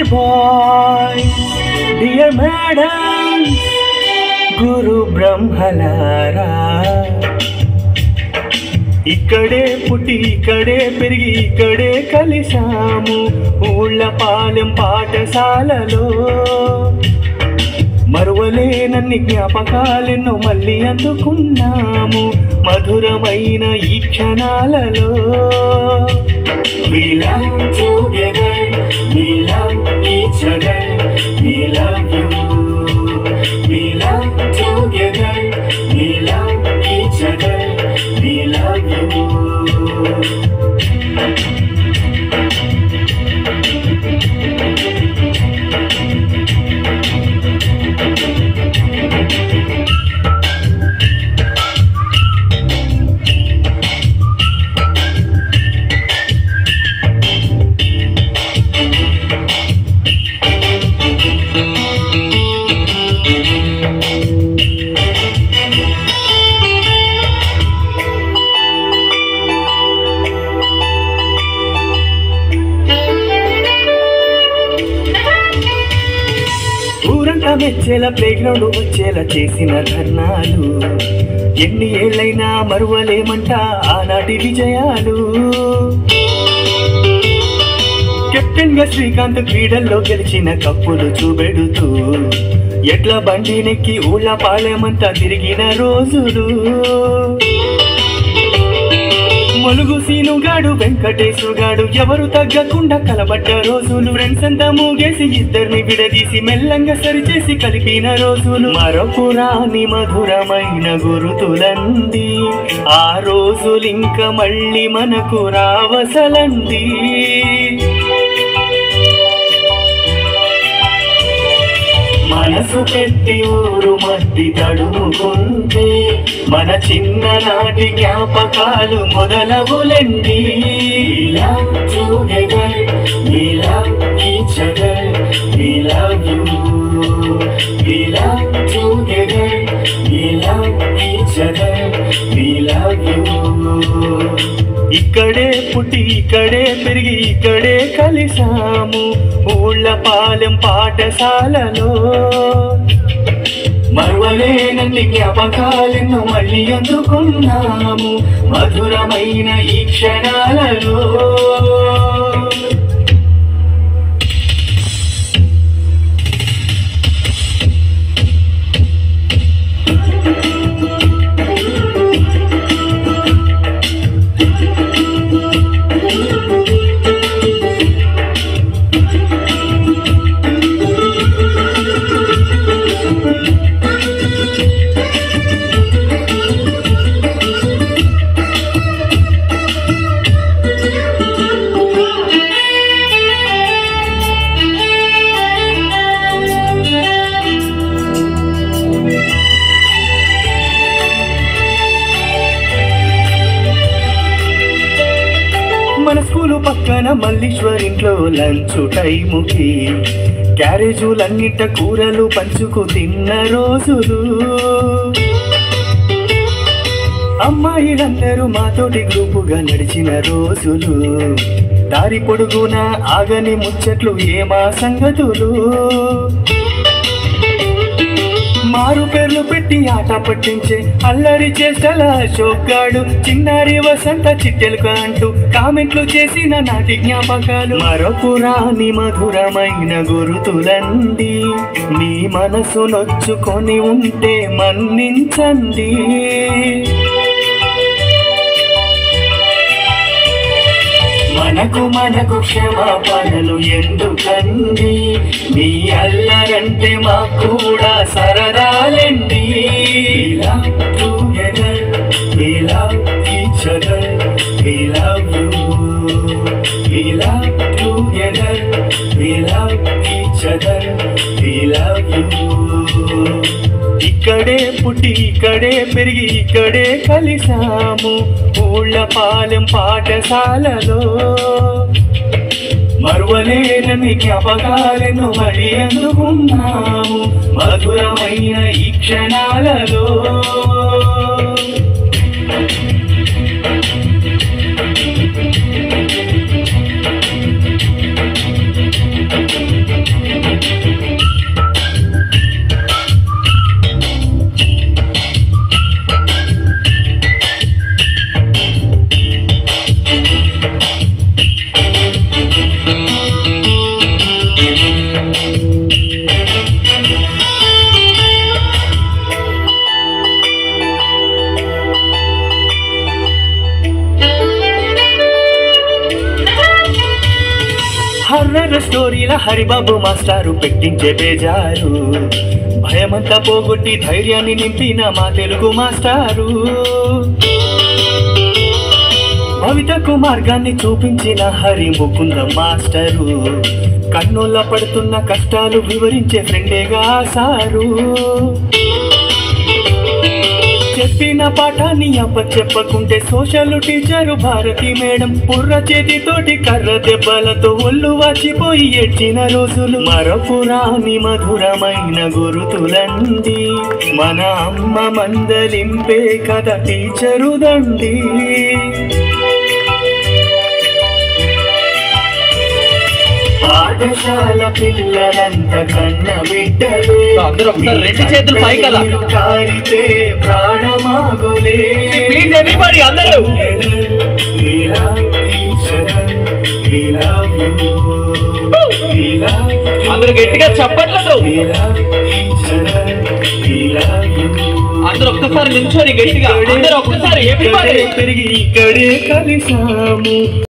boys, dear madam, Guru Brahmalara. ఇక్కడే పుట్టి ఇక్కడే పెరిగి ఇక్కడే కలిసాము ఊళ్ళపాలెం పాఠశాలలో. మరువలేనన్ని జ్ఞాపకాలెన్నో మళ్ళీ అందుకున్నాము మధురమైన ఈ క్షణాలలో. We love together, we love each other, we love you. We love together, we love each other, we love you. ఊరంతా మెచ్చేలా ప్లేగ్రౌండ్ వచ్చేలా చేసిన ధర్నాలు ఎన్ని ఏళ్ళైనా మరువలేమంట ఆనాటి విజయాలు. కెప్టెన్ గా శ్రీకాంత్ క్రీడల్లో గెలిచిన కప్పులు చూపెడుతూ ఎట్ల బండినెక్కి ఊళ్ళ పాలెమంతా తిరిగిన రోజులు. మలుగు సీనుగాడు వెంకటేశుగాడు ఎవరు తగ్గకుండా కలబడ్డ రోజులు. ఫ్రెండ్స్ అంతా మూగేసి ఇద్దరిని విడదీసి మెల్లంగా సరిచేసి కలిపిన రోజులు. మరపురాని మధురమైన గురుతులండి ఆ రోజులింక మళ్ళీ మనకు రావసలండి. మనసు పెట్టి ఊరు మట్టి తడుముకుంటే మన చిన్ననాటి జ్ఞాపకాలు మొదలవులండి. We love together, we love each other, we love you. We love together, we love each other, we love you. ఇక్కడే పుట్టి ఇక్కడే పెరిగి ఇక్కడే కలిసాము ఊళ్ళపాలెం పాఠశాలలో. మరువలేనన్ని జ్ఞాపకాలెన్నో మళ్ళీ అందుకున్నాము మధురమైన ఈ క్షణాలలో. మన స్కూలు పక్కన మల్లీశ్వర్ ఇంట్లో లంచ్ టైముకి క్యారేజులన్నిట కూరలు పంచుకు తిన్న రోజులు. అమ్మాయిలందరూ మాతోటి గ్రూపుగా నడిచిన రోజులు. దారి పొడుగున ఆగని ముచ్చట్లు ఏమా సంగతులు. మారు పేర్లు పెట్టి ఆట పట్టించే అల్లరి చేస్తల అశోక్గాడు చిన్నారి వసంత చిట్టెలుక అంటూ కామెంట్లు చేసిన నాటి జ్ఞాపకాలు. మరపురాని మధురమైన గురుతులండి మీ మనసు నొచ్చుకొని ఉంటే మన్నించండి. మనకు క్షమాపణలు ఎందుకండి మీ అల్లరంటే మాకు కూడా సరదాలండి. We love together, we love each other, we love you. We love together, we love each other, we love you. ఇక్కడే పుట్టి ఇక్కడే పెరిగి ఇక్కడే కలిసాము ఊళ్ళపాలెం పాఠశాలలో. మరువలేనన్ని జ్ఞాపకాలను మళ్ళీ అందుకున్నాము మధురమైన ఈ క్షణాలలో. హారర్ స్టోరీల హరిబాబు మాస్టారు పెట్టించే బేజారు, భయమంతా పోగొట్టి ధైర్యాన్ని నింపిన మా తెలుగు మాస్టారు. భవితకు మార్గాన్ని చూపించిన హరి ముకుంద మాస్టరు, కన్నుల పడుతున్న కష్టాలు వివరించే ఫ్రెండేగా సారు. చెప్పిన పాఠాన్ని చెప్పకుంటే సోషల్ టీచరు భారతి మేడం, పుర్ర చేతితోటి కర్ర దెబ్బలతో ఒళ్ళు వాచిపోయి ఏడ్చిన రోజులు మరపురాని మధురమైన గురుతులండి. మన అమ్మ మందలింపే కథ టీచరు దండి. పాఠశాల పిల్లలంత కన్న బిడ్డలే, రెండు చేతులు పై కదా కారితే ప్రాణమాగులే. అందరూ అందరూ గట్టిగా చెప్పట్లేదు. అందరూ ఒక్కసారి నిల్చొని గట్టిగా అందరూ ఒక్కసారి పెరిగి ఇక్కడే కలిసాము.